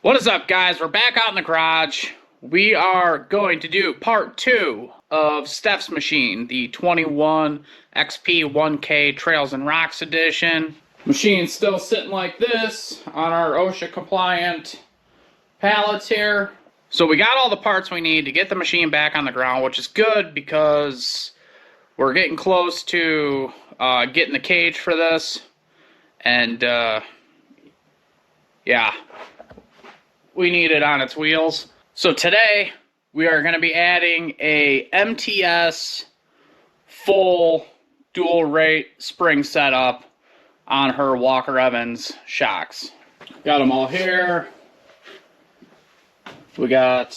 What is up, guys? We're back out in the garage. We are going to do part 2 of Steph's machine, the 21 XP 1K Trails and Rocks edition. Machine's still sitting like this on our OSHA compliant pallets here. So we got all the parts we need to get the machine back on the ground, which is good because we're getting close to getting the cage for this. And yeah, we need it on its wheels. So today we are going to be adding a MTS full dual rate spring setup on her Walker Evans shocks. Got them all here. We got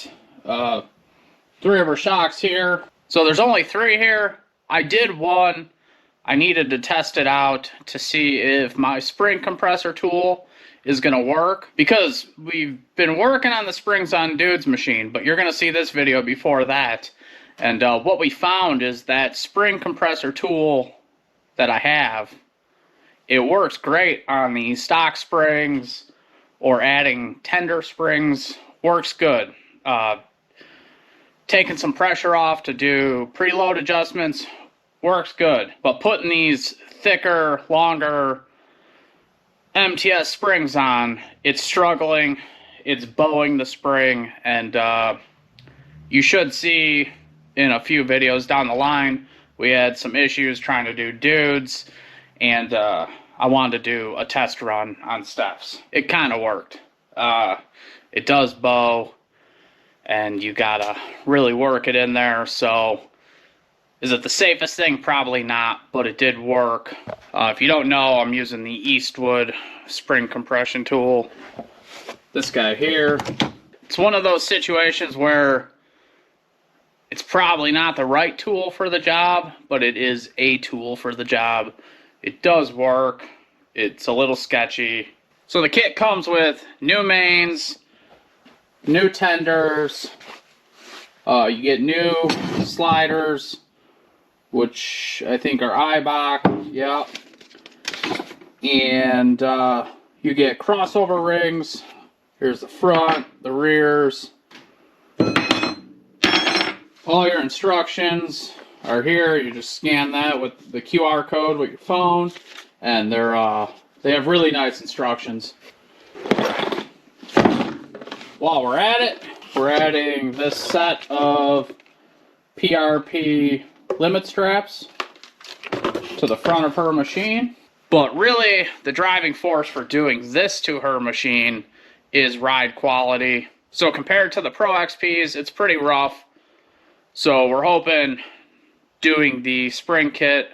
3 of her shocks here. So there's only 3 here. I did one. I needed to test it out to see if my spring compressor tool is going to work, because we've been working on the springs on Dude's machine, but you're going to see this video before that. And what we found is that spring compressor tool that I have, it works great on the stock springs or adding tender springs. Works good. Taking some pressure off to do preload adjustments works good, but putting these thicker, longer MTS springs on, it's struggling. It's bowing the spring, and you should see in a few videos down the line we had some issues trying to do Dudes, and I wanted to do a test run on Steph's. It kind of worked. It does bow, and you gotta really work it in there. So is it the safest thing? Probably not, but it did work. If you don't know, I'm using the Eastwood spring compression tool. This guy here. It's one of those situations where it's probably not the right tool for the job, but it is a tool for the job. It does work. It's a little sketchy. So the kit comes with new mains, new tenders. You get new sliders, which I think are Eibach, yeah. And you get crossover rings. Here's the front, the rears. All your instructions are here. You just scan that with the QR code with your phone, and they have really nice instructions. While we're at it, we're adding this set of PRP Limit straps to the front of her machine. But really, the driving force for doing this to her machine is ride quality. So compared to the Pro XPs, it's pretty rough. So we're hoping doing the spring kit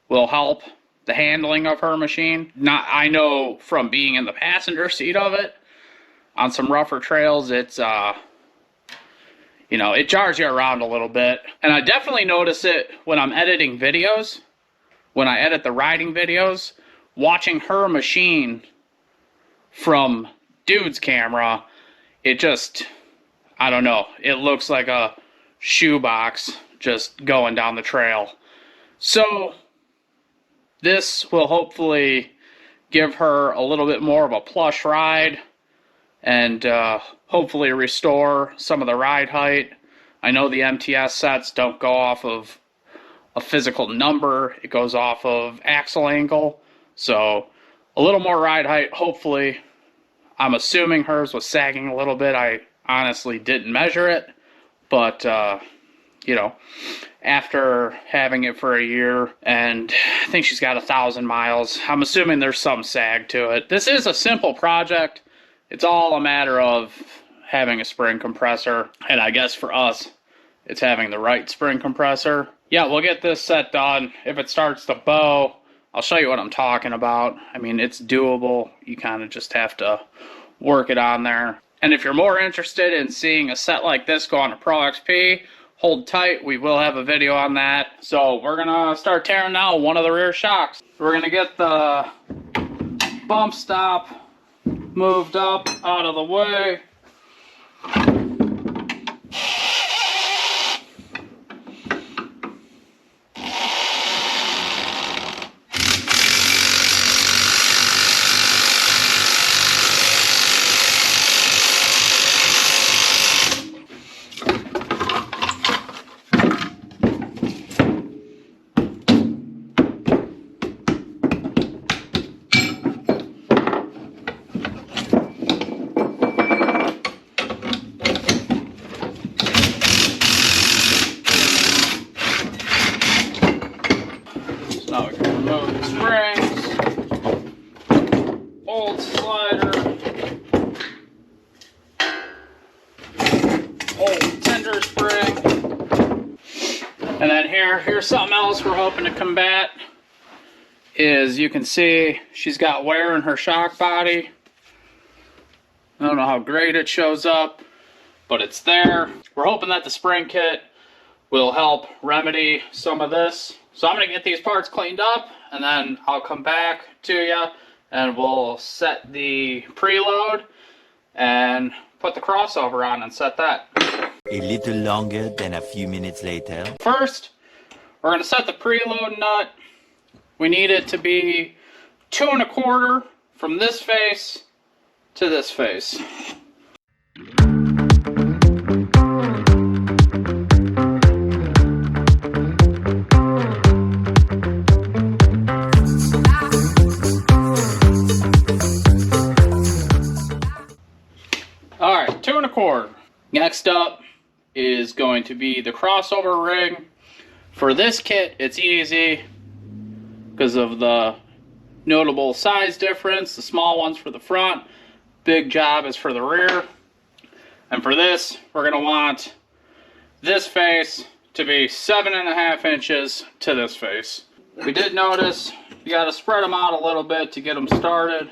will help the handling of her machine. I know from being in the passenger seat of it, on some rougher trails, it's you know, it jars you around a little bit. And I definitely notice it when I'm editing videos. When I edit the riding videos, watching her machine from Dude's camera, it just, I don't know, it looks like a shoebox just going down the trail. So this will hopefully give her a little bit more of a plush ride, and hopefully restore some of the ride height. I know the MTS sets don't go off of a physical number, it goes off of axle angle. So a little more ride height, hopefully. I'm assuming hers was sagging a little bit. I honestly didn't measure it, but you know, after having it for a year, and I think she's got 1,000 miles, I'm assuming there's some sag to it. This is a simple project. It's all a matter of having a spring compressor, and I guess for us, it's having the right spring compressor. Yeah, we'll get this set done. If it starts to bow, I'll show you what I'm talking about. I mean, it's doable. You kind of just have to work it on there. And if you're more interested in seeing a set like this go on a Pro XP, hold tight. We will have a video on that. So we're gonna start tearing out one of the rear shocks. We're gonna get the bump stop moved up out of the way. tender spring. And then here's something else we're hoping to combat. Is you can see she's got wear in her shock body. I don't know how great it shows up, but it's there. We're hoping that the spring kit will help remedy some of this. So I'm gonna get these parts cleaned up and then I'll come back to you and we'll set the preload and put the crossover on and set that. A little longer than a few minutes later. First, we're gonna set the preload nut. We need it to be 2 1/4 from this face to this face. Alright, 2 1/4. Next up is going to be the crossover ring. For this kit, it's easy because of the notable size difference. The small one's for the front, big job is for the rear. And for this, we're going to want this face to be 7.5 inches to this face. We did notice you got to spread them out a little bit to get them started.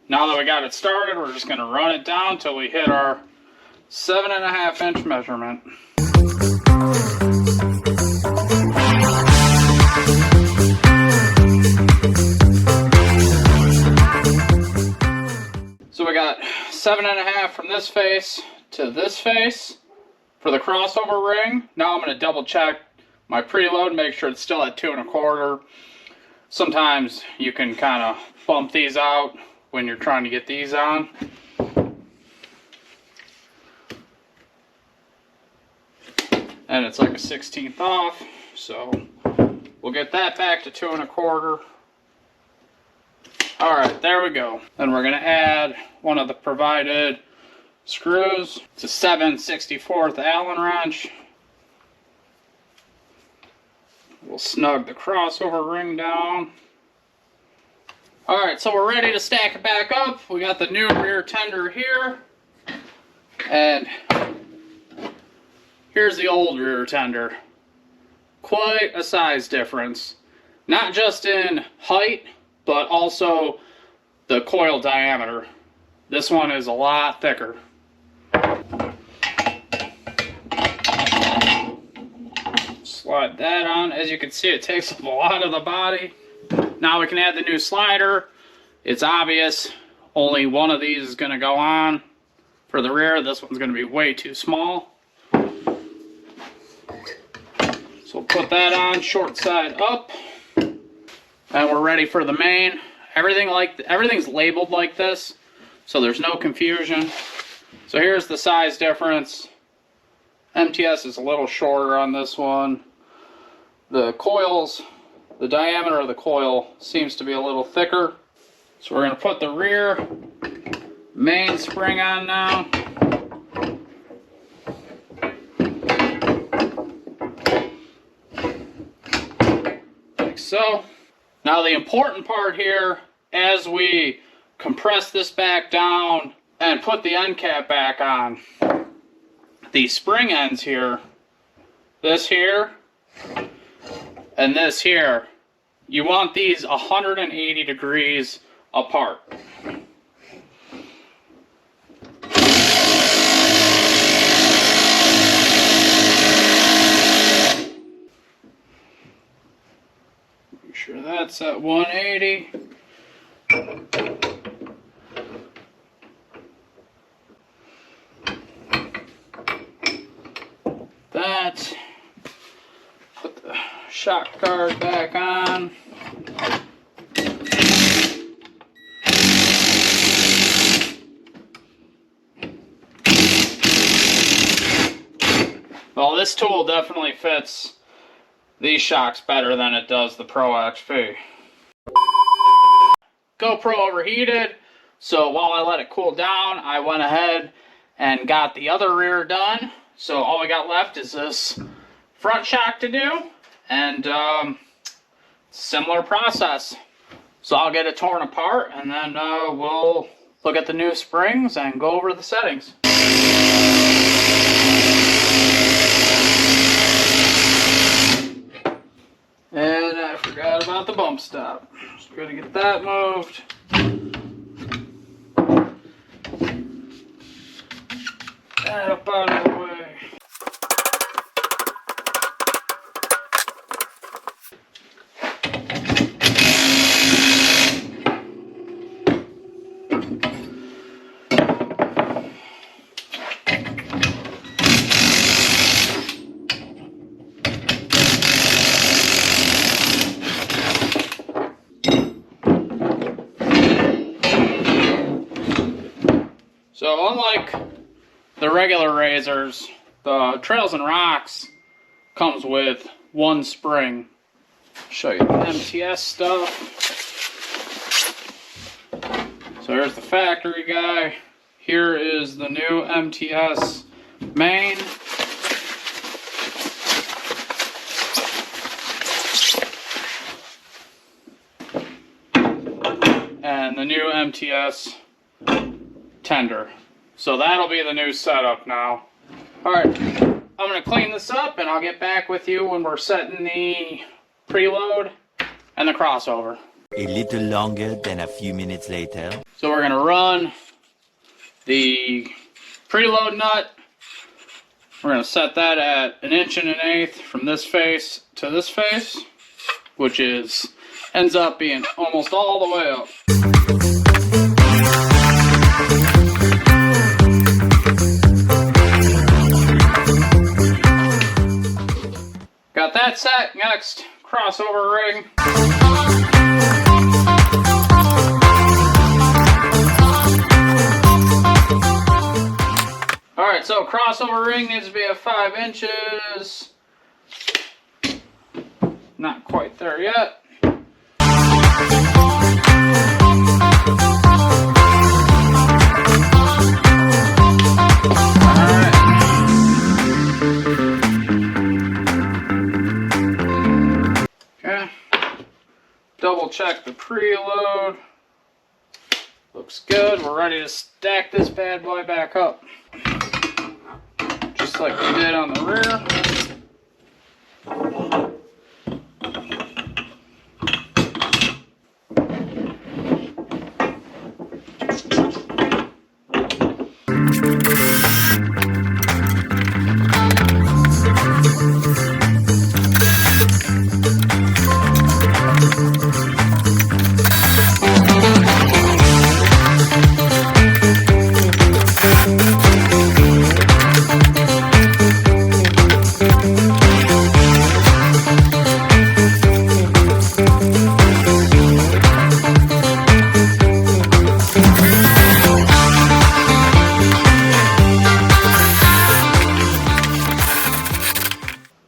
Now that we got it started, we're just going to run it down till we hit our 7.5 inch measurement. So we got 7.5 from this face to this face for the crossover ring. Now I'm going to double check my preload, make sure it's still at 2 1/4. Sometimes you can kind of bump these out when you're trying to get these on. And it's like a 1/16 off, so we'll get that back to 2 1/4. Alright, there we go. Then we're going to add one of the provided screws. It's a 7/64 Allen wrench. We'll snug the crossover ring down. Alright, so we're ready to stack it back up. We got the new rear tender here. And here's the old rear tender. Quite a size difference. Not just in height, but also the coil diameter. This one is a lot thicker. Slide that on. As you can see, it takes up a lot of the body. Now we can add the new slider. It's obvious only one of these is going to go on for the rear. This one's going to be way too small. So we'll put that on, short side up. And we're ready for the main. Everything's labeled like this, so there's no confusion. So here's the size difference. MTS is a little shorter on this one. The coils, the diameter of the coil seems to be a little thicker. So we're going to put the rear main spring on now. Like so. Now the important part here, as we compress this back down and put the end cap back on, the spring ends here, this here, and this here, you want these 180 degrees apart. Make sure that's at 180. That. Put the shock guard back on. Well, this tool definitely fits these shocks better than it does the Pro XP. GoPro overheated, so while I let it cool down, I went ahead and got the other rear done. So all we got left is this front shock to do, and similar process. So I'll get it torn apart, and then we'll look at the new springs and go over the settings. And I forgot about the bump stop. Just gotta get that moved. That up out of the way. So unlike the regular razors, the Trails and Rocks comes with one spring. Show you the MTS stuff. So here's the factory guy. Here is the new MTS main. And the new MTS tender. So that'll be the new setup now. Alright, I'm going to clean this up and I'll get back with you when we're setting the preload and the crossover. A little longer than a few minutes later. So we're going to run the preload nut. We're going to set that at 1 1/8 from this face to this face, which ends up being almost all the way up. Got that set. Next, crossover ring. Alright, so crossover ring needs to be at 5 inches. Not quite there yet. Double check the preload. Looks good. We're ready to stack this bad boy back up. Just like we did on the rear.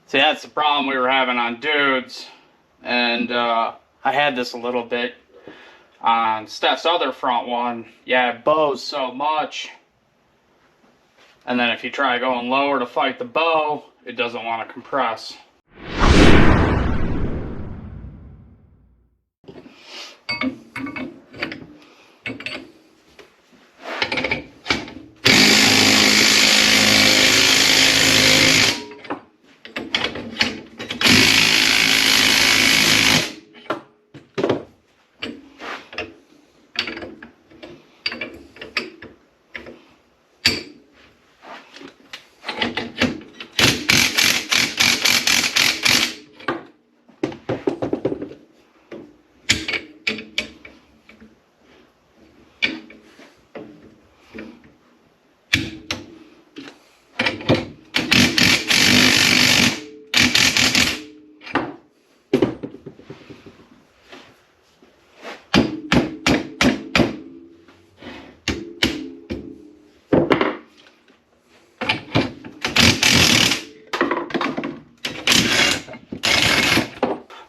See, that's the problem we were having on dudes, and I had this a little bit on Steph's other front one. Yeah, it bows so much, and then if you try going lower to fight the bow, it doesn't want to compress.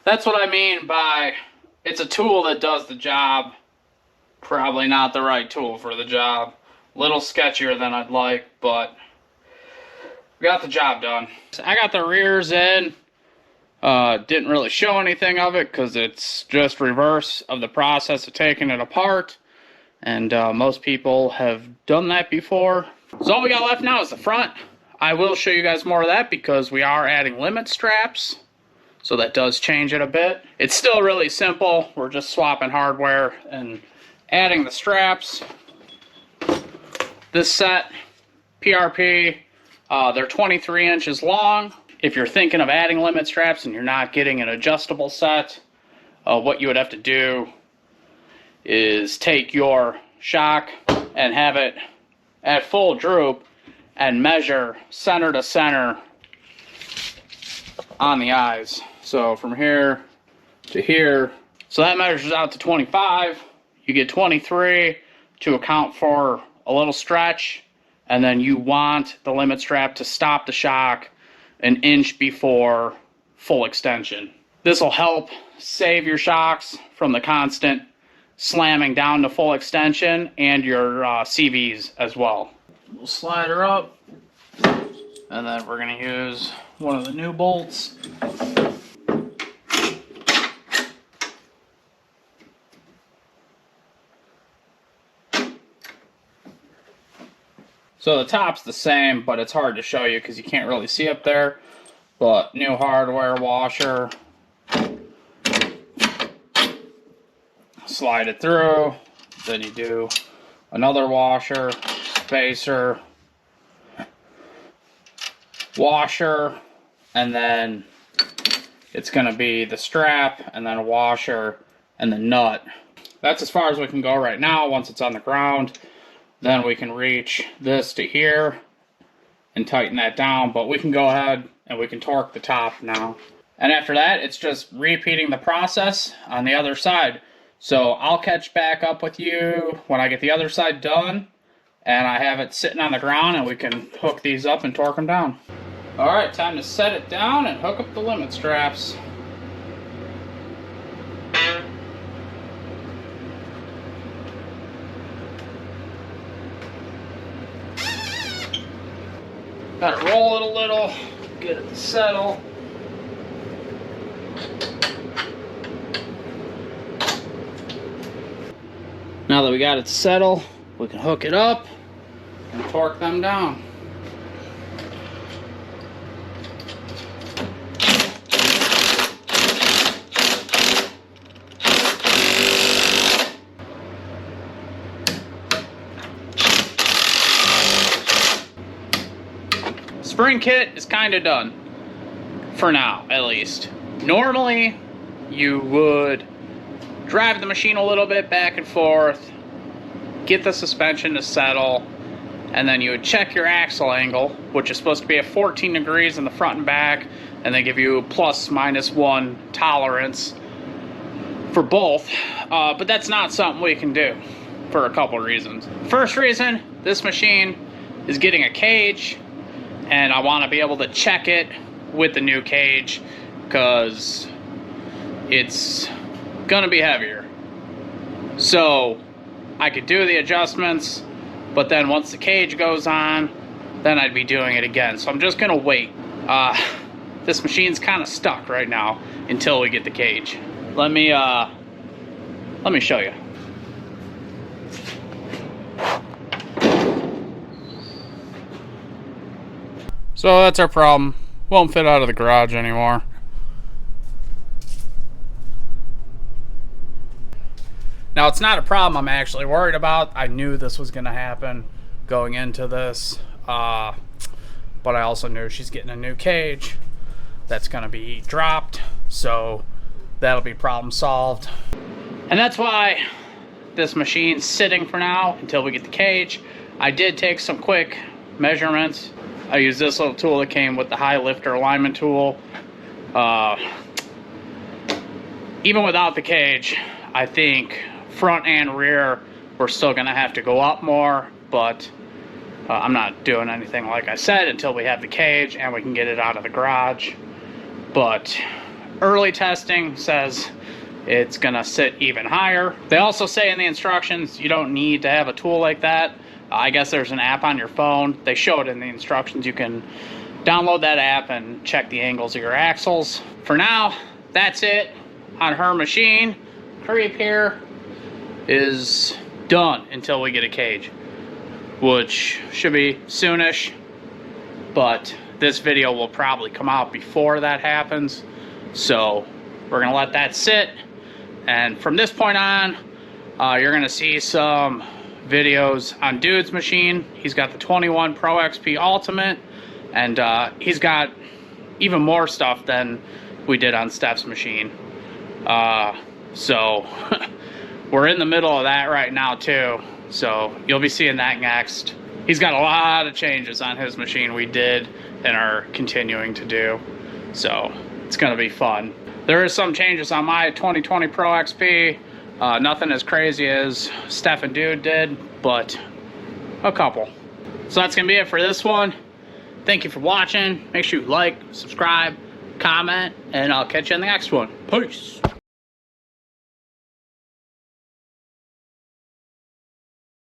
That's what I mean by it's a tool that does the job. Probably not the right tool for the job. A little sketchier than I'd like, but we got the job done. So I got the rears in. Didn't really show anything of it because it's just reverse of the process of taking it apart. And most people have done that before. So all we got left now is the front. I will show you guys more of that because we are adding limit straps. So that does change it a bit. It's still really simple. We're just swapping hardware and adding the straps. This set, PRP, they're 23 inches long. If you're thinking of adding limit straps and you're not getting an adjustable set, what you would have to do is take your shock and have it at full droop and measure center to center on the eyes. So from here to here, so that measures out to 25. You get 23 to account for a little stretch, and then you want the limit strap to stop the shock an inch before full extension. This will help save your shocks from the constant slamming down to full extension and your CVs as well. We'll slide her up, and then we're going to use one of the new bolts. So the top's the same, but it's hard to show you because you can't really see up there. But new hardware washer. Slide it through. Then you do another washer, spacer, washer, and then it's going to be the strap, and then a washer, and the nut. That's as far as we can go right now. Once it's on the ground, then we can reach this to here and tighten that down, but we can go ahead and we can torque the top now. And after that, it's just repeating the process on the other side. So I'll catch back up with you when I get the other side done and I have it sitting on the ground and we can hook these up and torque them down. All right, time to set it down and hook up the limit straps. Gotta roll it a little, get it to settle. Now that we got it settled, we can hook it up and torque them down. Spring kit is kind of done, for now at least. Normally you would drive the machine a little bit back and forth, get the suspension to settle, and then you would check your axle angle, which is supposed to be at 14 degrees in the front and back, and they give you ±1 tolerance for both. But that's not something we can do for a couple reasons. First reason, this machine is getting a cage, and I want to be able to check it with the new cage because it's gonna be heavier. So I could do the adjustments, but then once the cage goes on, then I'd be doing it again. So I'm just gonna wait. This machine's kind of stuck right now until we get the cage. Let me show you. So that's our problem. Won't fit out of the garage anymore. Now it's not a problem I'm actually worried about. I knew this was gonna happen going into this. But I also knew she's getting a new cage that's gonna be dropped. So that'll be problem solved. And that's why this machine's sitting for now until we get the cage. I did take some quick measurements. I used this little tool that came with the high lifter alignment tool. Even without the cage, I think front and rear we're still gonna have to go up more, but I'm not doing anything like I said until we have the cage and we can get it out of the garage. But early testing says it's gonna sit even higher. They also say in the instructions you don't need to have a tool like that. I guess there's an app on your phone. They show it in the instructions. You can download that app and check the angles of your axles. For now, that's it on her machine. Creep here is done until we get a cage, which should be soonish, but this video will probably come out before that happens. So we're gonna let that sit, and from this point on, you're gonna see some videos on Dude's machine. He's got the 21 Pro XP Ultimate, and he's got even more stuff than we did on Steph's machine. So we're in the middle of that right now too, so you'll be seeing that next. He's got a lot of changes on his machine we did and are continuing to do, so it's gonna be fun. There is some changes on my 2020 Pro XP. Nothing as crazy as Steph and Dude did, but a couple. So that's gonna be it for this one. Thank you for watching. Make sure you like, subscribe, comment, and I'll catch you in the next one. Peace.